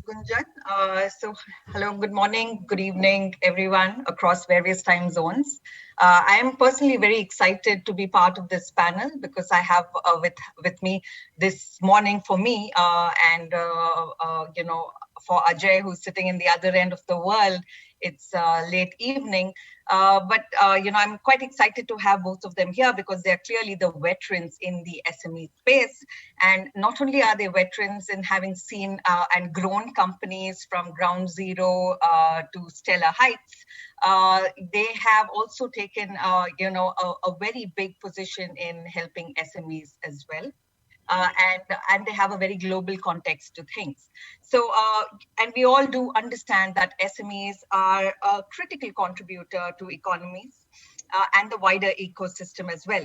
Gunjan. Hello, good morning, good evening, everyone across various time zones. I am personally very excited to be part of this panel because I have with me this morning for me for Ajay, who's sitting in the other end of the world. It's late evening. I'm quite excited to have both of them here because they're clearly the veterans in the SME space. And not only are they veterans in having seen and grown companies from ground zero to stellar heights, they have also taken, a very big position in helping SMEs as well. And they have a very global context to things. And we all do understand that SMEs are a critical contributor to economies and the wider ecosystem as well.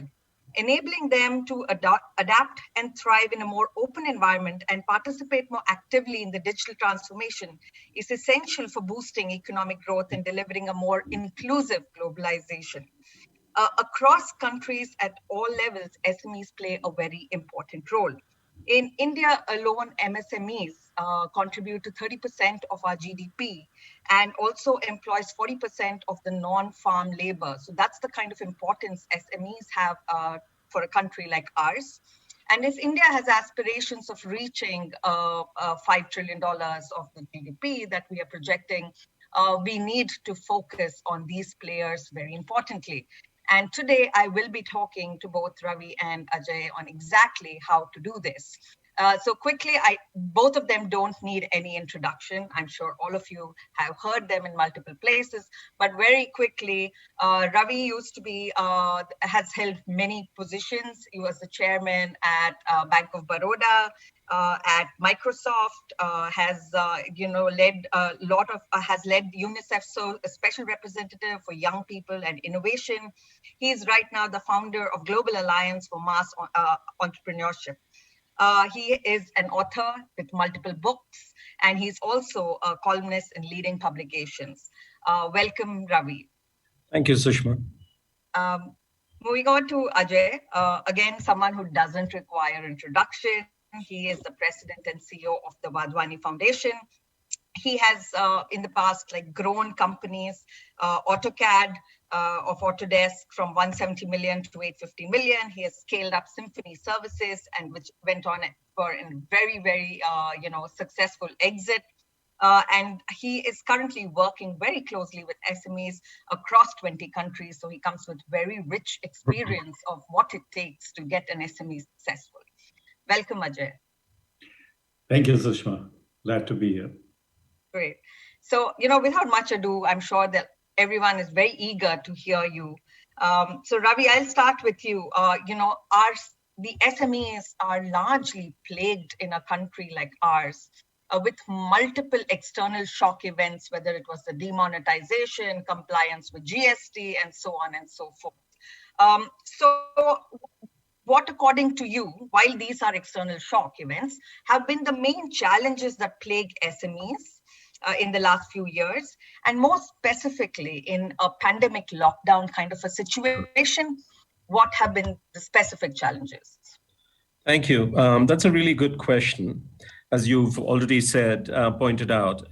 Enabling them to adapt and thrive in a more open environment and participate more actively in the digital transformation is essential for boosting economic growth and delivering a more inclusive globalization. Across countries at all levels, SMEs play a very important role. In India alone, MSMEs contribute to 30% of our GDP and also employs 40% of the non-farm labor. So that's the kind of importance SMEs have for a country like ours. And if India has aspirations of reaching $5 trillion of the GDP that we are projecting, we need to focus on these players very importantly. And today I will be talking to both Ravi and Ajay on exactly how to do this. So quickly, both of them don't need any introduction. I'm sure all of you have heard them in multiple places, but very quickly, Ravi used to be, has held many positions. He was the chairman at Bank of Baroda, at Microsoft, has led a lot of, has led UNICEF, so a special representative for young people and innovation. He is right now the founder of Global Alliance for Mass Entrepreneurship. He is an author with multiple books, and he's also a columnist in leading publications. Welcome, Ravi. Thank you, Sushma. Moving on to Ajay, again, someone who doesn't require introduction. He is the president and CEO of the Wadivani Foundation. He has, in the past, grown companies, AutoCAD of Autodesk from 170 million to 850 million. He has scaled up Symphony Services, and which went on for a very, very, successful exit. And he is currently working very closely with SMEs across 20 countries. So he comes with very rich experience of what it takes to get an SME successful. Welcome, Ajay. Thank you, Sushma. Glad to be here. Great. So, without much ado, I'm sure that everyone is very eager to hear you. So, Ravi, I'll start with you. The SMEs are largely plagued in a country like ours with multiple external shock events, whether it was the demonetization, compliance with GST, and so on and so forth. What, according to you, while these are external shock events, have been the main challenges that plague SMEs in the last few years, and more specifically in a pandemic lockdown kind of a situation, what have been the specific challenges? Thank you. That's a really good question. As you've already said, pointed out,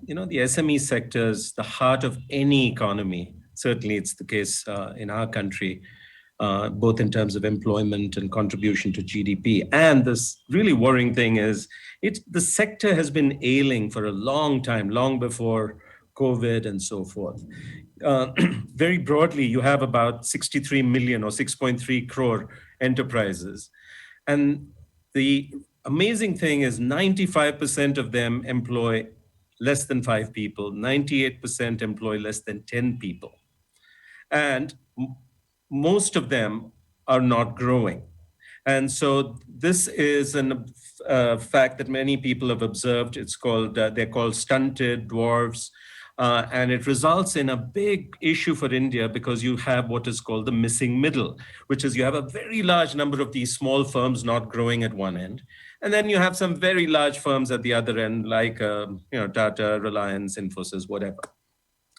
the SME sector is the heart of any economy. Certainly it's the case in our country, both in terms of employment and contribution to GDP. And this really worrying thing is the sector has been ailing for a long time, long before COVID and so forth. Very broadly, you have about 63 million or 6.3 crore enterprises. And the amazing thing is 95% of them employ less than 5 people, 98% employ less than 10 people. And most of them are not growing. And so this is a fact that many people have observed. It's called, they're called stunted dwarfs. And it results in a big issue for India because you have what is called the missing middle, which is you have a very large number of these small firms not growing at one end. And then you have some very large firms at the other end, like Tata, Reliance, Infosys, whatever.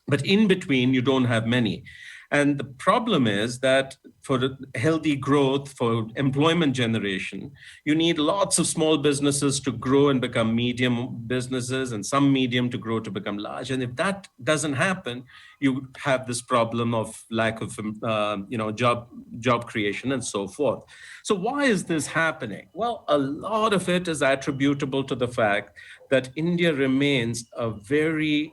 But in between, you don't have many. And the problem is that for healthy growth, for employment generation, you need lots of small businesses to grow and become medium businesses, and some medium to grow to become large. And if that doesn't happen, you have this problem of lack of job creation and so forth. So why is this happening? Well, a lot of it is attributable to the fact that India remains a very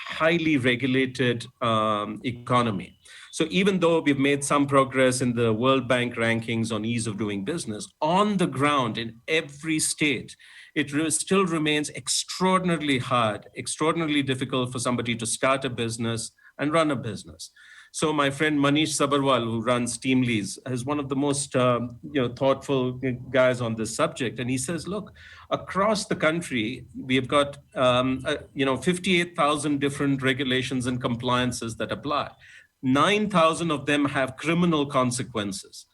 highly regulated economy. So even though we've made some progress in the World Bank rankings on ease of doing business, on the ground in every state, it still remains extraordinarily hard, extraordinarily difficult for somebody to start a business and run a business. So my friend Manish Sabarwal, who runs Teamlease, is one of the most thoughtful guys on this subject. And he says, look, across the country, we have got 58,000 different regulations and compliances that apply. 9,000 of them have criminal consequences.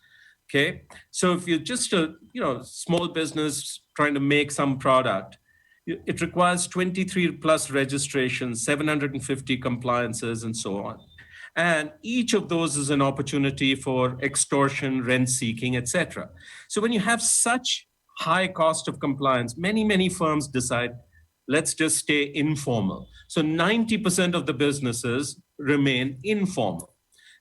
Okay, so if you're just a small business trying to make some product, it requires 23 plus registrations, 750 compliances, and so on. And each of those is an opportunity for extortion, rent seeking, etc. So when you have such high cost of compliance, many firms decide, let's just stay informal. So 90% of the businesses remain informal.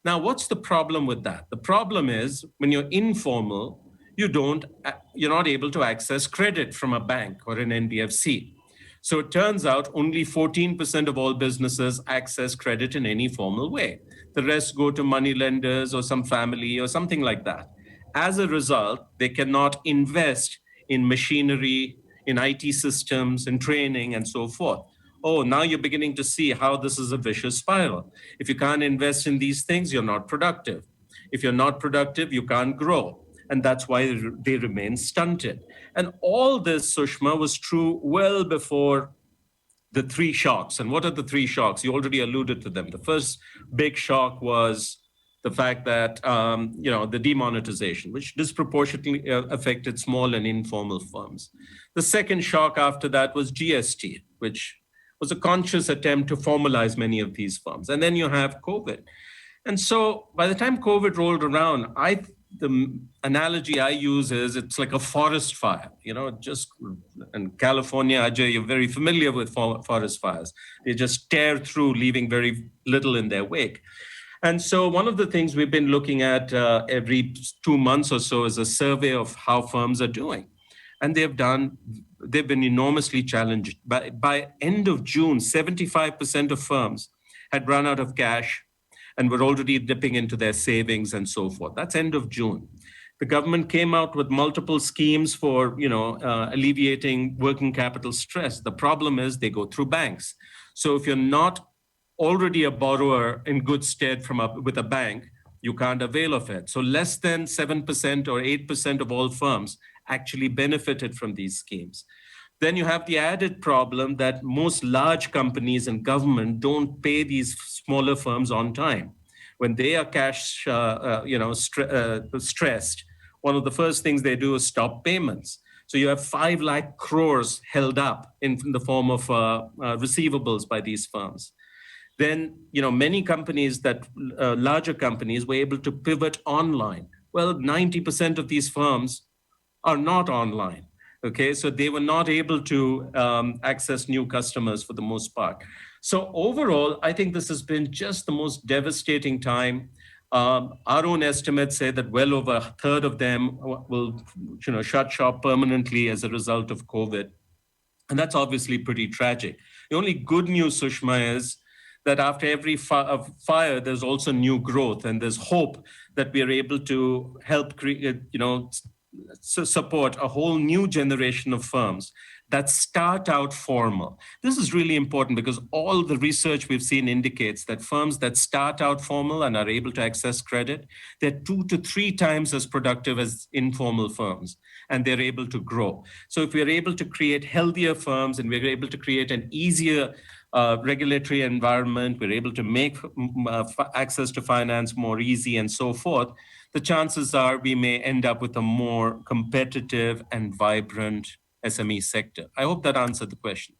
Now, what's the problem with that? The problem is when you're informal, you're not able to access credit from a bank or an NBFC. So it turns out only 14% of all businesses access credit in any formal way. The rest go to money lenders or some family or something like that. As a result, they cannot invest in machinery, in IT systems, in training, and so forth. Oh, now you're beginning to see how this is a vicious spiral. If you can't invest in these things, you're not productive. If you're not productive, you can't grow. And that's why they remain stunted. And all this, Sushma, was true well before the three shocks. And what are the three shocks? You already alluded to them. The first big shock was the fact that, the demonetization, which disproportionately affected small and informal firms. The second shock after that was GST, which was a conscious attempt to formalize many of these firms. And then you have COVID. And so by the time COVID rolled around, the analogy I use is it's like a forest fire, just in California, Ajay, you're very familiar with forest fires. They just tear through, leaving very little in their wake. And so one of the things we've been looking at every 2 months or so is a survey of how firms are doing. And they've been enormously challenged. By end of June, 75% of firms had run out of cash and were already dipping into their savings and so forth. That's end of June. The government came out with multiple schemes for, alleviating working capital stress. The problem is they go through banks. So if you're not already a borrower in good stead with a bank, you can't avail of it. So less than 7% or 8% of all firms actually benefited from these schemes. Then you have the added problem that most large companies and government don't pay these smaller firms on time. When they are cash stressed, one of the first things they do is stop payments. So you have 5 lakh crores held up in the form of receivables by these firms. Then, many companies larger companies were able to pivot online. Well, 90% of these firms are not online. Okay, so they were not able to access new customers for the most part. So overall, I think this has been just the most devastating time. Our own estimates say that well over a third of them will, shut shop permanently as a result of COVID. And that's obviously pretty tragic. The only good news, Sushma, is that after every fire, there's also new growth, and there's hope that we are able to help create, support a whole new generation of firms that start out formal. This is really important because all the research we've seen indicates that firms that start out formal and are able to access credit, they're 2 to 3 times as productive as informal firms, and they're able to grow. So if we're able to create healthier firms and we're able to create an easier regulatory environment, we're able to make access to finance more easy and so forth, the chances are we may end up with a more competitive and vibrant SME sector. I hope that answered the question.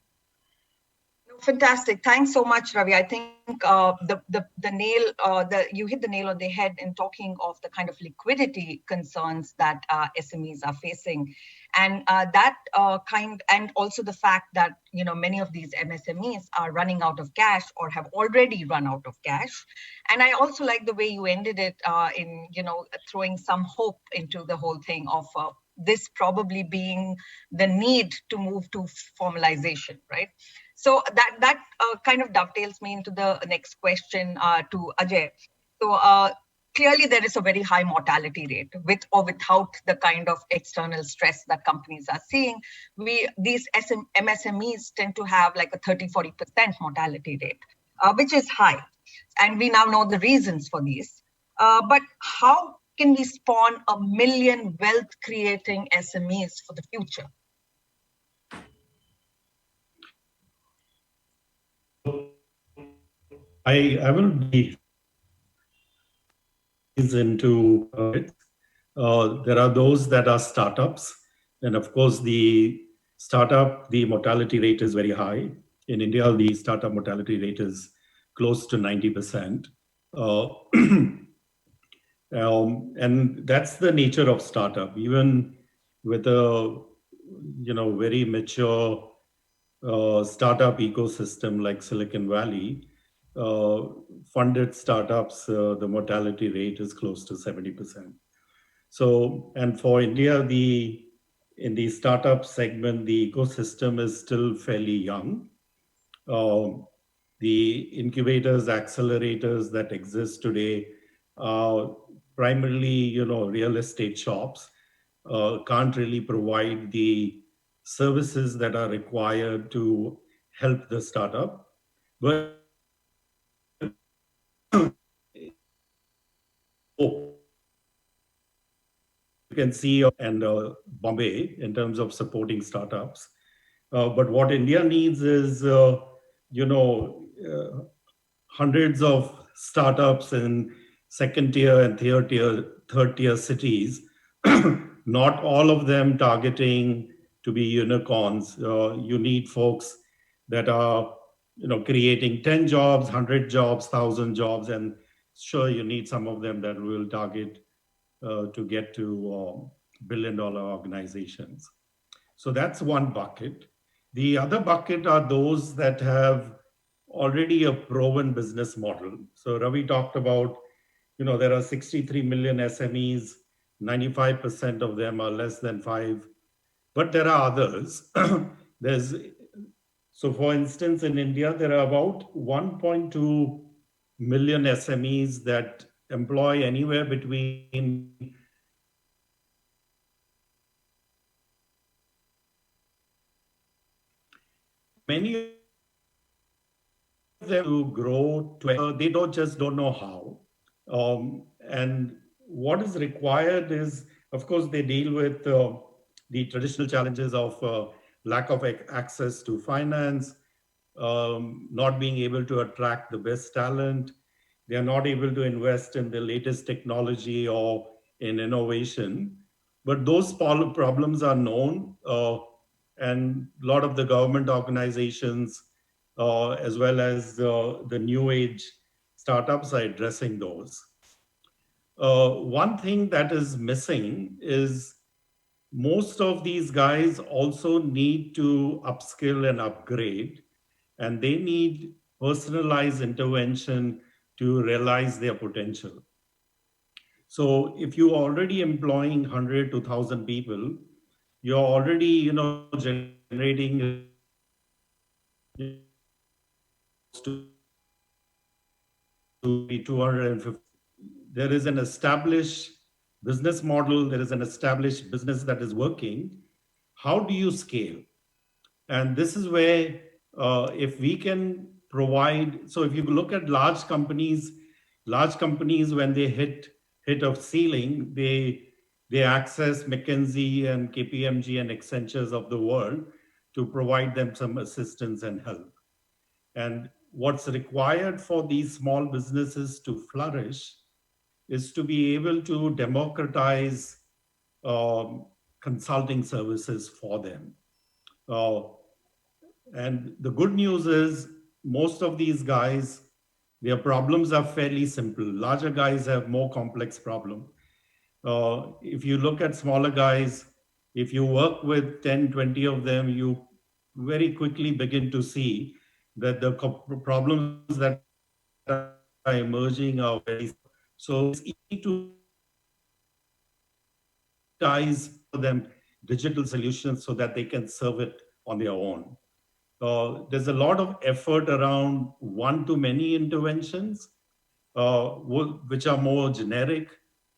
No, Fantastic. Thanks so much, Ravi. I think you hit the nail on the head in talking of the kind of liquidity concerns that SMEs are facing, and and also the fact that many of these MSMEs are running out of cash or have already run out of cash. And I also like the way you ended it in throwing some hope into the whole thing of this probably being the need to move to formalization, right? So that kind of dovetails me into the next question to Ajay. So clearly there is a very high mortality rate with or without the kind of external stress that companies are seeing. These MSMEs tend to have like a 30-40% mortality rate, which is high. And we now know the reasons for these. But how can we spawn 1 million wealth creating SMEs for the future? I will be into it. There are those that are startups, and of course the mortality rate is very high. In India, the startup mortality rate is close to 90%. And that's the nature of startup. Even with a very mature startup ecosystem like Silicon Valley, funded startups, the mortality rate is close to 70%. So, and for India, in the startup segment, the ecosystem is still fairly young. The incubators, accelerators that exist today are primarily, real estate shops, can't really provide the services that are required to help the startup. But you can see and Bombay in terms of supporting startups. But what India needs is, hundreds of startups in second tier and third tier cities, not all of them targeting to be unicorns. You need folks that are, creating 10 jobs, 100 jobs, 1,000 jobs, and sure, you need some of them that will target to get to billion-dollar organizations. So that's one bucket. The other bucket are those that have already a proven business model. So Ravi talked about, there are 63 million SMEs, 95% of them are less than 5, but there are others. So for instance, in India, there are about 1.2 million SMEs that employ anywhere between many of them to grow to, they don't know how. And what is required is, of course, they deal with the traditional challenges of lack of access to finance, not being able to attract the best talent. They are not able to invest in the latest technology or in innovation. But those problems are known, and a lot of the government organizations, as well as the new age startups, are addressing those. One thing that is missing is most of these guys also need to upskill and upgrade, and they need personalized intervention to realize their potential. So if you're already employing 100 to 1,000 people, you're already, generating to be 250. There is an established business model, there is an established business that is working. How do you scale? And this is where, if we can provide, so if you look at large companies, when they hit a ceiling, they access McKinsey and KPMG and Accentures of the world to provide them some assistance and help. And what's required for these small businesses to flourish is to be able to democratize consulting services for them. And the good news is most of these guys, their problems are fairly simple. Larger guys have more complex problems. If you look at smaller guys, if you work with 10, 20 of them, you very quickly begin to see that the problems that are emerging are very similar. So it's easy to digitize for them digital solutions so that they can serve it on their own. There's a lot of effort around one-to-many interventions, which are more generic.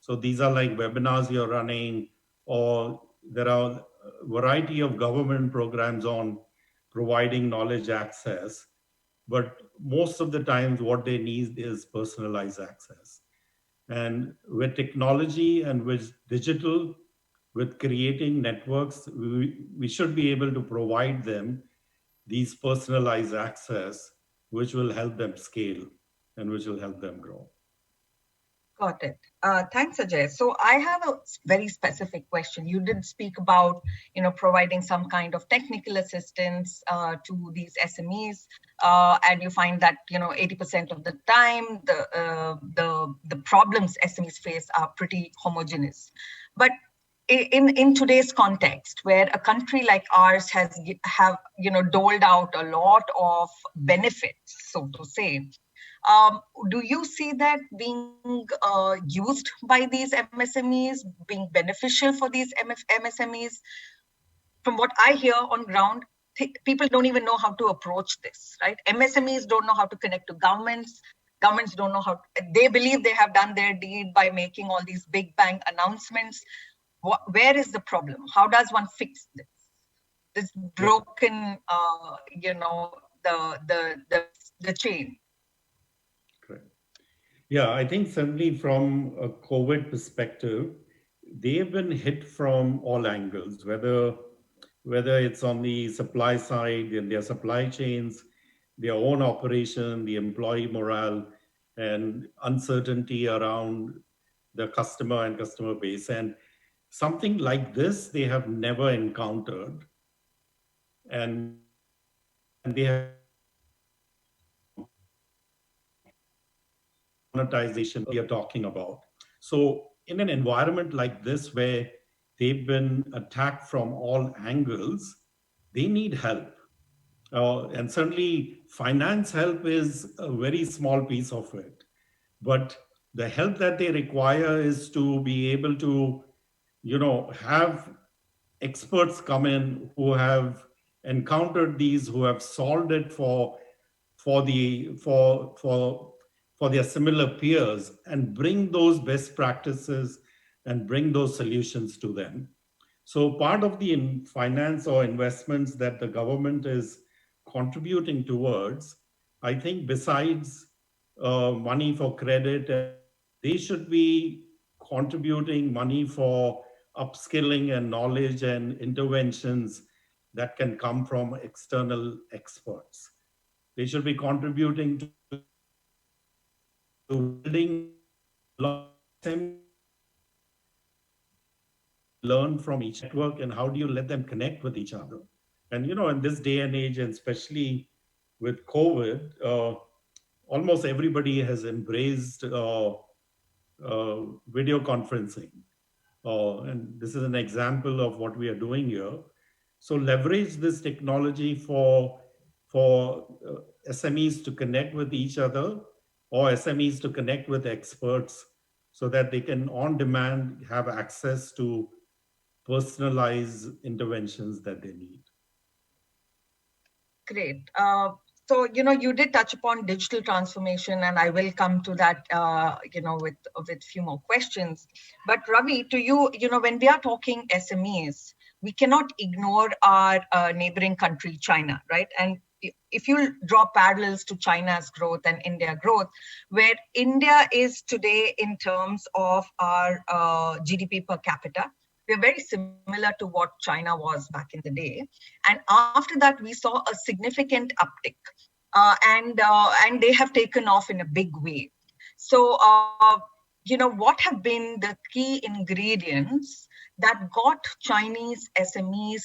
So these are like webinars you're running, or there are a variety of government programs on providing knowledge access. But most of the times, what they need is personalized access. And with technology and with digital, with creating networks, we should be able to provide them these personalized access, which will help them scale and which will help them grow. Got it. Thanks, Ajay. So I have a very specific question. You did speak about, providing some kind of technical assistance to these SMEs, and you find that 80% of the time the problems SMEs face are pretty homogeneous. But in today's context, where a country like ours have doled out a lot of benefits, so to say. Do you see that being used by these MSMEs, being beneficial for these MSMEs? From what I hear on ground, people don't even know how to approach this, right? MSMEs don't know how to connect to governments. Governments don't know how. They believe they have done their deed by making all these big bang announcements. Where is the problem? How does one fix this? This broken, the chain. Correct. Yeah, I think certainly from a COVID perspective, they've been hit from all angles, whether it's on the supply side, in their supply chains, their own operation, the employee morale, and uncertainty around the customer and customer base. And something like this they have never encountered. And they have monetization we are talking about. So in an environment like this where they've been attacked from all angles, they need help. And certainly finance help is a very small piece of it. But the help that they require is to be able to, have experts come in who have encountered these, who have solved it for their similar peers, and bring those best practices and bring those solutions to them. So part of the finance or investments that the government is contributing towards, I think besides money for credit, they should be contributing money for upskilling and knowledge and interventions that can come from external experts. They should be contributing to building learn from each network, and how do you let them connect with each other. And in this day and age, and especially with COVID, almost everybody has embraced video conferencing, and this is an example of what we are doing here. So leverage this technology for SMEs to connect with each other, or SMEs to connect with experts, so that they can on demand have access to personalized interventions that they need. Great. So, you did touch upon digital transformation, and I will come to that, with a few more questions. But Ravi, to you, when we are talking SMEs, we cannot ignore our neighboring country, China, right? And if you draw parallels to China's growth and India growth, where India is today in terms of our GDP per capita, we're very similar to what China was back in the day. And after that, we saw a significant uptick, and they have taken off in a big way. So, what have been the key ingredients that got Chinese SMEs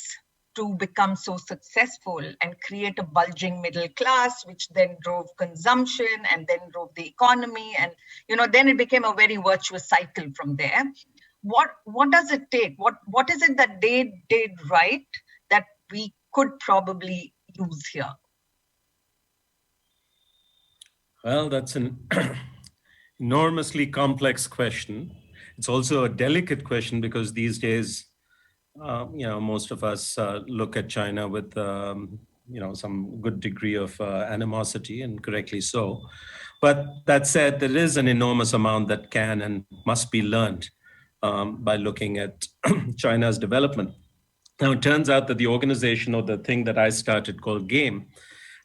to become so successful and create a bulging middle class, which then drove consumption and then drove the economy. And, then it became a very virtuous cycle from there. What does it take? What is it that they did right that we could probably use here? Well, that's an enormously complex question. It's also a delicate question because these days, most of us look at China with, some good degree of animosity, and correctly so. But that said, there is an enormous amount that can and must be learned by looking at China's development. Now, it turns out that the organization, or the thing that I started called GAME,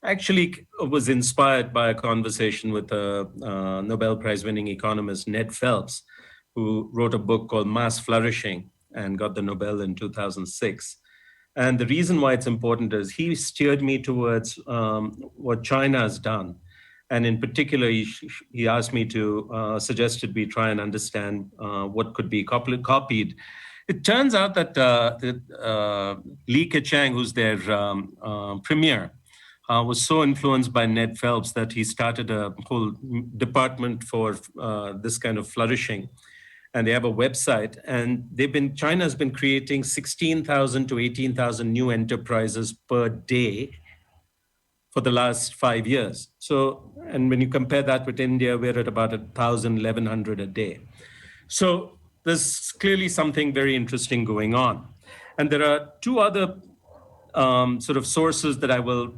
actually was inspired by a conversation with a Nobel Prize winning economist, Ned Phelps, who wrote a book called Mass Flourishing and got the Nobel in 2006. And the reason why it's important is he steered me towards what China has done. And in particular, he asked me to, suggested we try and understand what could be copied. It turns out that Li Keqiang, who's their premier, was so influenced by Ned Phelps that he started a whole department for this kind of flourishing. And they have a website, and China's been creating 16,000 to 18,000 new enterprises per day for the last 5 years. So, and when you compare that with India, we're at about 1,000, 1,100 a day. So there's clearly something very interesting going on. And there are two other sort of sources that I will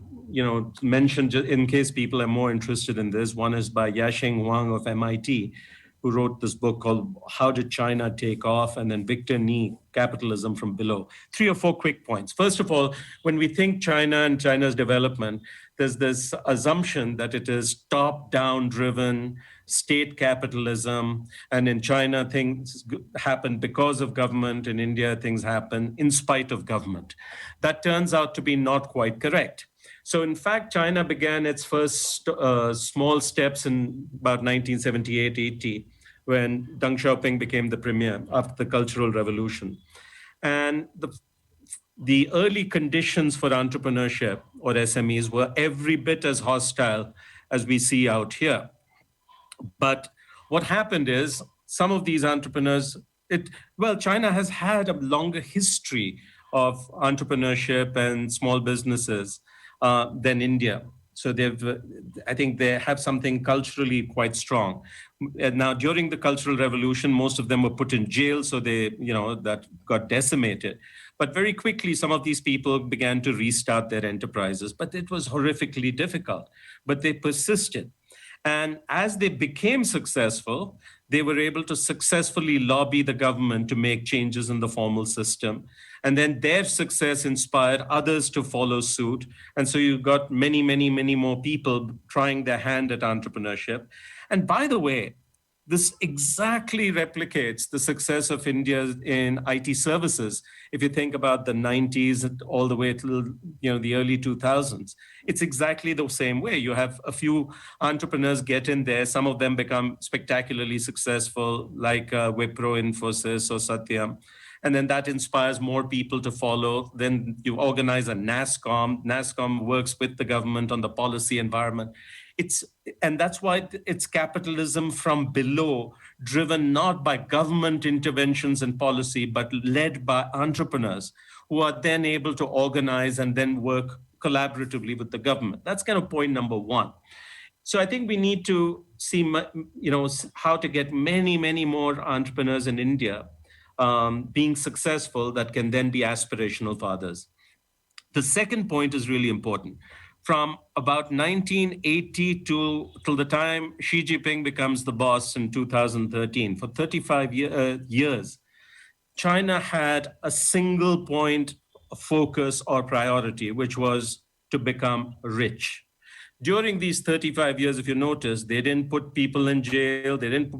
mention in case people are more interested in this. One is by Yasheng Wang of MIT, who wrote this book called How Did China Take Off? And then Victor Ni, Capitalism from Below. 3 or 4 quick points. First of all, when we think China and China's development, there's this assumption that it is top-down driven, state capitalism. And in China, things happen because of government. In India, things happen in spite of government. That turns out to be not quite correct. So in fact, China began its first small steps in about 1978-80, when Deng Xiaoping became the premier after the Cultural Revolution. And the early conditions for entrepreneurship, or SMEs, were every bit as hostile as we see out here. But what happened is some of these entrepreneurs, China has had a longer history of entrepreneurship and small businesses than India. So I think they have something culturally quite strong. And now, during the Cultural Revolution, most of them were put in jail, so that got decimated. But very quickly, some of these people began to restart their enterprises, but it was horrifically difficult. But they persisted. And as they became successful, they were able to successfully lobby the government to make changes in the formal system. And then their success inspired others to follow suit. And so you got many, many, many more people trying their hand at entrepreneurship. And by the way, this exactly replicates the success of India in IT services. If you think about the 90s all the way to the early 2000s, it's exactly the same way. You have a few entrepreneurs get in there. Some of them become spectacularly successful, like Wipro, Infosys, or Satyam. And then that inspires more people to follow. Then you organize a NASSCOM. NASSCOM works with the government on the policy environment. And that's why it's capitalism from below, driven not by government interventions and policy, but led by entrepreneurs who are then able to organize and then work collaboratively with the government. That's kind of point number one. So I think we need to see, how to get many, many more entrepreneurs in India being successful that can then be aspirational for others. The second point is really important. From about 1980 till the time Xi Jinping becomes the boss in 2013, for 35 years, China had a single point of focus or priority, which was to become rich. During these 35 years, if you notice, they didn't put people in jail. They didn't,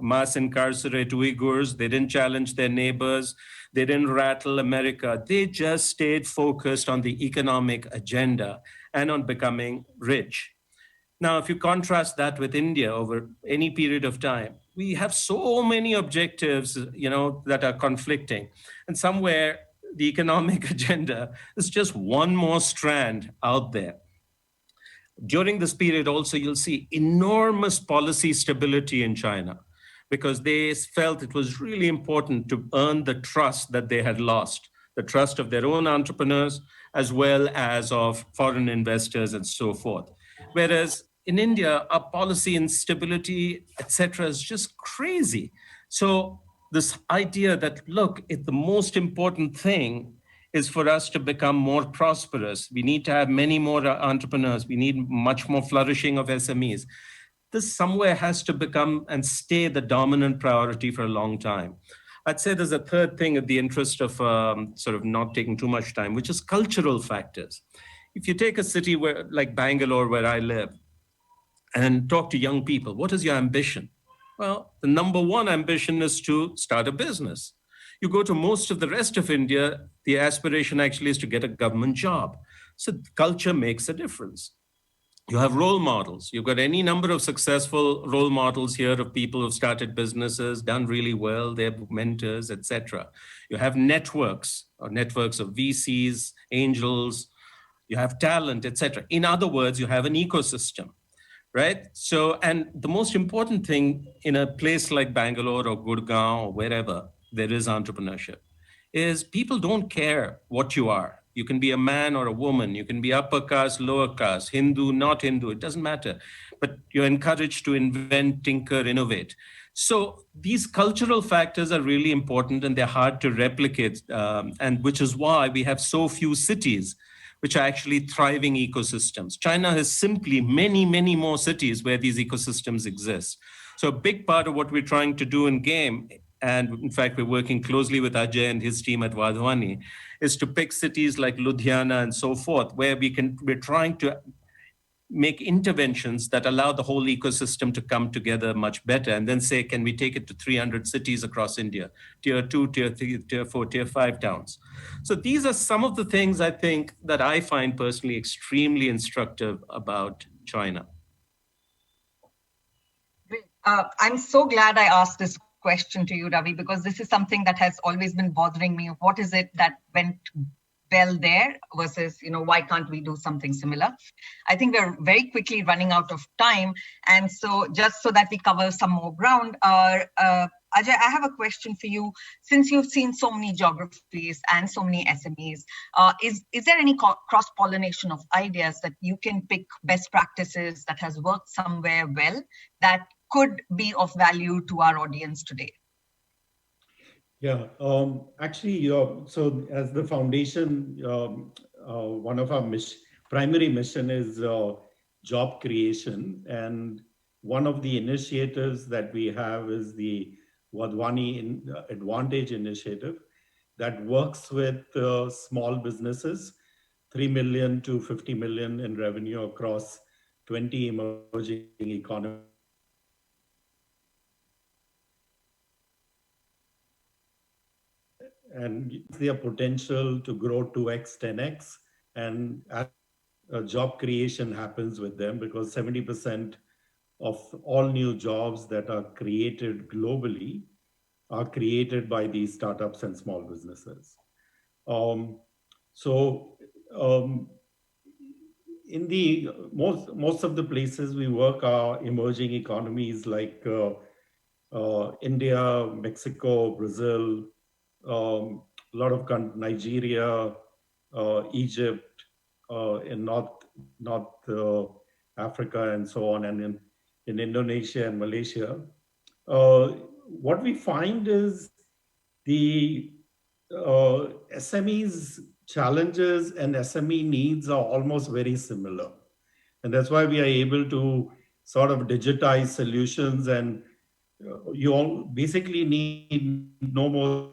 mass incarcerate Uyghurs. They didn't challenge their neighbors. They didn't rattle America. They just stayed focused on the economic agenda and on becoming rich. Now, if you contrast that with India over any period of time, we have so many objectives, that are conflicting. And somewhere the economic agenda is just one more strand out there. During this period also, you'll see enormous policy stability in China because they felt it was really important to earn the trust that they had lost, the trust of their own entrepreneurs, as well as of foreign investors and so forth. Whereas in India, our policy instability, etc., is just crazy. So this idea that, look, the most important thing is for us to become more prosperous. We need to have many more entrepreneurs. We need much more flourishing of SMEs. This somewhere has to become and stay the dominant priority for a long time. I'd say there's a third thing at the interest of sort of not taking too much time, which is cultural factors. If you take a city like Bangalore, where I live, and talk to young people, what is your ambition? Well, the number one ambition is to start a business. You go to most of the rest of India, the aspiration actually is to get a government job. So culture makes a difference. You have role models. You've got any number of successful role models here of people who've started businesses, done really well, they're mentors, etc. You have networks, or networks of VCs, angels, you have talent, etc. In other words, you have an ecosystem, right? So, and the most important thing in a place like Bangalore or Gurgaon or wherever there is entrepreneurship is people don't care what you are. You can be a man or a woman, you can be upper caste, lower caste, Hindu, not Hindu, it doesn't matter. But you're encouraged to invent, tinker, innovate. So these cultural factors are really important and they're hard to replicate, and which is why we have so few cities which are actually thriving ecosystems. China has simply many, many more cities where these ecosystems exist. So a big part of what we're trying to do in GAME, and in fact, we're working closely with Ajay and his team at Wadivani, is to pick cities like Ludhiana and so forth, where we're trying to make interventions that allow the whole ecosystem to come together much better, and then say, can we take it to 300 cities across India, tier 2, tier 3, tier 4, tier 5 towns. So these are some of the things I think that I find personally extremely instructive about China. I'm so glad I asked this question to you, Ravi, because this is something that has always been bothering me. What is it that went well there versus, why can't we do something similar? I think we're very quickly running out of time. And so just so that we cover some more ground, Ajay, I have a question for you. Since you've seen so many geographies and so many SMEs, is there any cross-pollination of ideas that you can pick best practices that has worked somewhere well that could be of value to our audience today? Yeah, actually, so as the foundation, one of our primary mission is job creation. And one of the initiatives that we have is the Wadivani Advantage initiative that works with small businesses, 3 million to 50 million in revenue across 20 emerging economies. And their potential to grow 2x, 10x, and job creation happens with them because 70% of all new jobs that are created globally are created by these startups and small businesses. In the most of the places we work are emerging economies like India, Mexico, Brazil, a lot of Nigeria, Egypt, in North Africa, and so on, and in Indonesia and Malaysia. What we find is the SMEs challenges and SME needs are almost very similar, and that's why we are able to sort of digitize solutions, and you all basically need no more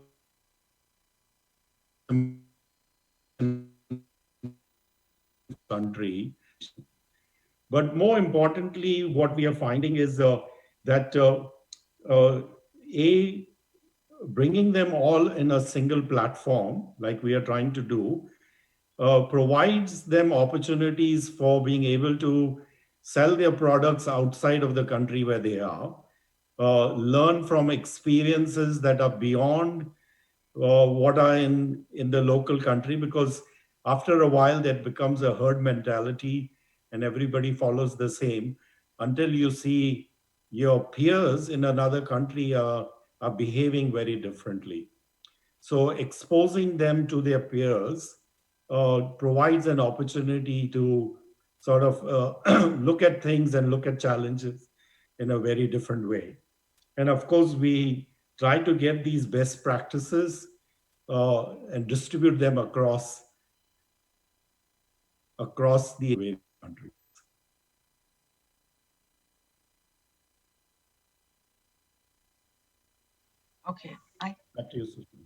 country. But more importantly, what we are finding is that bringing them all in a single platform, like we are trying to do, provides them opportunities for being able to sell their products outside of the country where they are, learn from experiences that are beyond what are in the local country, because after a while that becomes a herd mentality and everybody follows the same until you see your peers in another country are behaving very differently. So exposing them to their peers provides an opportunity to sort of look at things and look at challenges in a very different way. And of course, we try to get these best practices and distribute them across the various countries. Okay. Back to you, Sushma.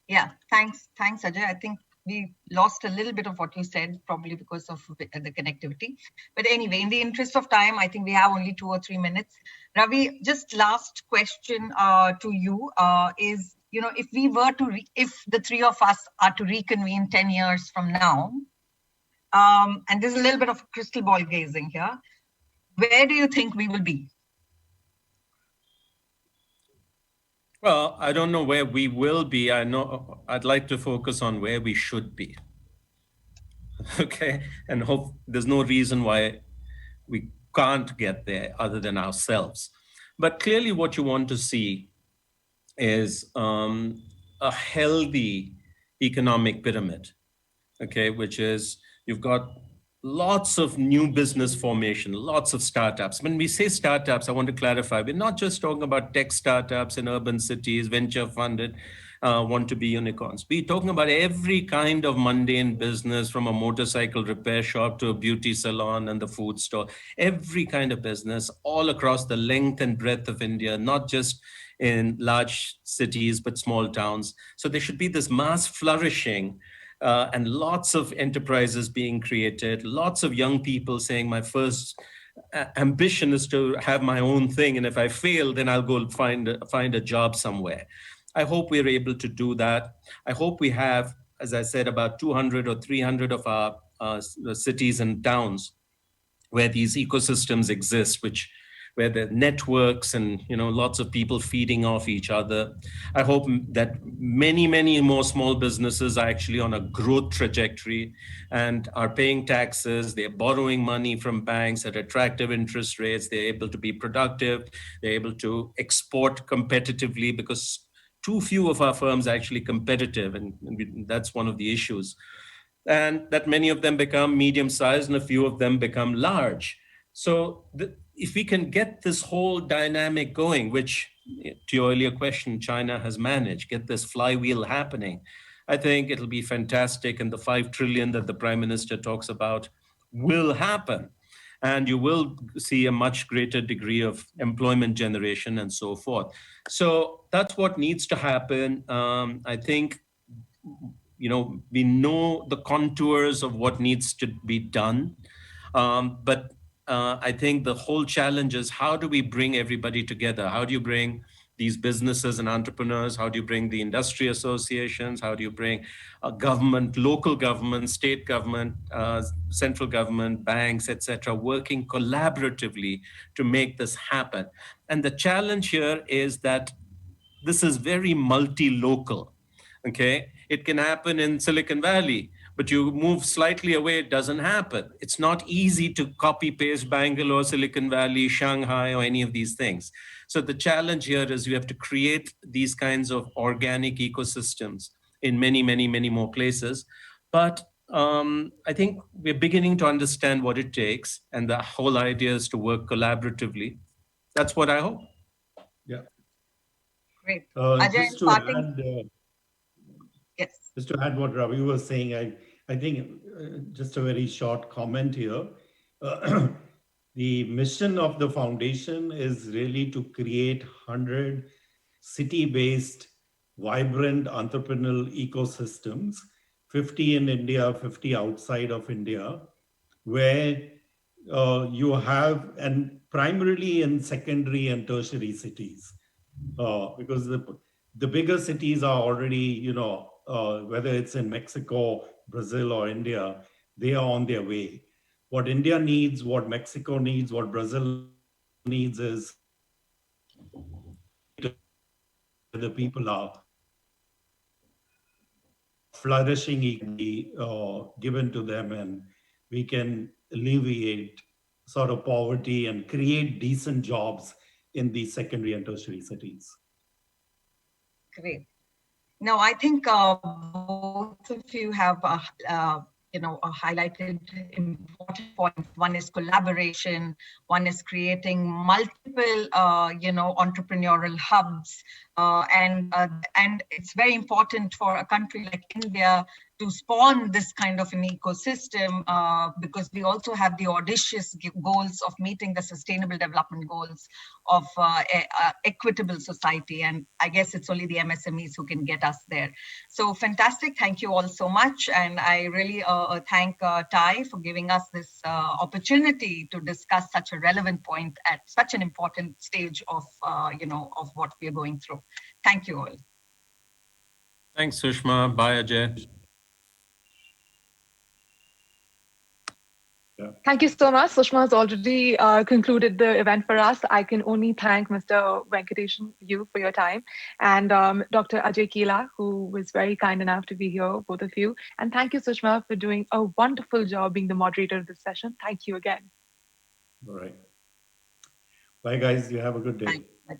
Yeah, thanks, Ajay. I think we lost a little bit of what you said, probably because of the connectivity. But anyway, in the interest of time, I think we have only 2 or 3 minutes. Ravi, just last question to you is, if we were to, if the three of us are to reconvene 10 years from now, and there's a little bit of crystal ball gazing here, where do you think we will be? Well, I don't know where we will be. I know I'd like to focus on where we should be. Okay. And hope there's no reason why we can't get there other than ourselves. But clearly, what you want to see is a healthy economic pyramid, okay, which is you've got lots of new business formation, lots of startups. When we say startups, I want to clarify, we're not just talking about tech startups in urban cities, venture funded, want to be unicorns. We're talking about every kind of mundane business, from a motorcycle repair shop to a beauty salon and the food store, every kind of business all across the length and breadth of India, not just in large cities, but small towns. So there should be this mass flourishing and lots of enterprises being created, lots of young people saying, my first ambition is to have my own thing. And if I fail, then I'll go find a job somewhere. I hope we're able to do that. I hope we have, as I said, about 200 or 300 of our cities and towns where these ecosystems exist, where the networks and lots of people feeding off each other. I hope that many more small businesses are actually on a growth trajectory and are paying taxes. They're borrowing money from banks at attractive interest rates. They're able to be productive. They're able to export competitively, because too few of our firms are actually competitive, and that's one of the issues. And that many of them become medium sized and a few of them become large. So if we can get this whole dynamic going, which, to your earlier question, China has managed, get this flywheel happening, I think it'll be fantastic. And the 5 trillion that the Prime Minister talks about will happen. And you will see a much greater degree of employment generation and so forth. So that's what needs to happen. I think we know the contours of what needs to be done. But I think the whole challenge is, how do we bring everybody together? How do you bring these businesses and entrepreneurs? How do you bring the industry associations? How do you bring government, local government, state government, central government, banks, etc., working collaboratively to make this happen? And the challenge here is that this is very multi-local. Okay, it can happen in Silicon Valley, but you move slightly away, it doesn't happen. It's not easy to copy paste Bangalore, Silicon Valley, Shanghai, or any of these things. So the challenge here is you have to create these kinds of organic ecosystems in many more places. But I think we're beginning to understand what it takes, and the whole idea is to work collaboratively. That's what I hope. Yeah. Great. Ajay, Just to parting. add, Yes. just to add what Ravi was saying, I think just a very short comment here. The mission of the foundation is really to create 100 city-based, vibrant entrepreneurial ecosystems, 50 in India, 50 outside of India, where you have, and primarily in secondary and tertiary cities, because the bigger cities are already, whether it's in Mexico, Brazil, or India, they are on their way. What India needs, what Mexico needs, what Brazil needs is the people are flourishing can be given to them, and we can alleviate sort of poverty and create decent jobs in these secondary and tertiary cities. Great. Now, I think both of you have, highlighted important points. One is collaboration. One is creating multiple, entrepreneurial hubs, and it's very important for a country like India to spawn this kind of an ecosystem, because we also have the audacious goals of meeting the sustainable development goals of equitable society. And I guess it's only the MSMEs who can get us there. So fantastic. Thank you all so much. And I really thank Ty for giving us this opportunity to discuss such a relevant point at such an important stage of, of what we're going through. Thank you all. Thanks, Sushma. Bye, Ajay. Thank you so much. Sushma has already concluded the event for us. I can only thank Mr. Venkatesan, you, for your time, and Dr. Ajay Kela, who was very kind enough to be here, both of you. And thank you, Sushma, for doing a wonderful job being the moderator of this session. Thank you again. All right. Bye, guys. You have a good day. Bye.